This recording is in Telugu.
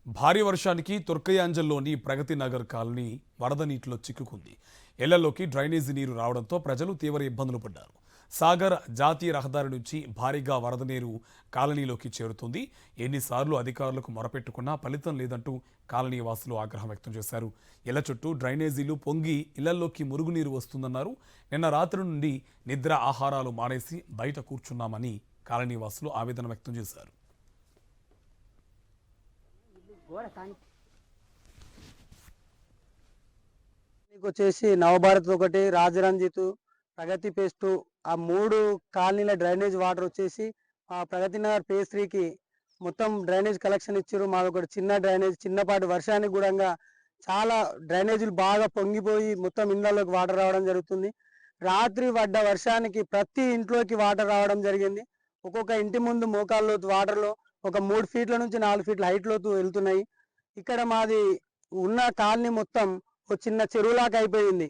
భారీ వర్షానికి తుర్కయాంజల్లోని ప్రగతి నగర్ కాలనీ వరద నీటిలో చిక్కుకుంది. ఇళ్లలోకి డ్రైనేజీ నీరు రావడంతో ప్రజలు తీవ్ర ఇబ్బందులు పడ్డారు. సాగర్ జాతీయ రహదారి నుంచి భారీగా వరద నీరు కాలనీలోకి చేరుతుంది. ఎన్నిసార్లు అధికారులకు మొరపెట్టుకున్నా ఫలితం లేదంటూ కాలనీ వాసులు ఆగ్రహం వ్యక్తం చేశారు. ఇళ్ల చుట్టూ డ్రైనేజీలు పొంగి ఇళ్లలోకి మురుగునీరు వస్తుందన్నారు. నిన్న రాత్రి నుండి నిద్ర ఆహారాలు మానేసి బయట కూర్చున్నామని కాలనీ వాసులు ఆవేదన వ్యక్తం చేశారు. వచ్చేసి నవభారత్ ఒకటి, రాజరంజిత్, ప్రగతి పేస్ట్, ఆ మూడు కాలనీల డ్రైనేజ్ వాటర్ వచ్చేసి ఆ ప్రగతి నగర్ ఫేజ్ 3కి మొత్తం డ్రైనేజ్ కలెక్షన్ ఇచ్చారు. మాది ఒకటి చిన్న డ్రైనేజ్, చిన్నపాటి వర్షానికి కూడా చాలా డ్రైనేజీలు బాగా పొంగిపోయి మొత్తం ఇళ్లలోకి వాటర్ రావడం జరుగుతుంది. రాత్రి పడ్డ వర్షానికి ప్రతి ఇంట్లోకి వాటర్ రావడం జరిగింది. ఒక్కొక్క ఇంటి ముందు మోకాళ్ళ లోతు వాటర్లో ఒక 3 ఫీట్ల నుంచి 4 ఫీట్ల హైట్ లోతు వెళ్తున్నాయి. ఇక్కడ మాది ఉన్న కాలనీ మొత్తం ఒక చిన్న చెరువులాగా అయిపోయింది.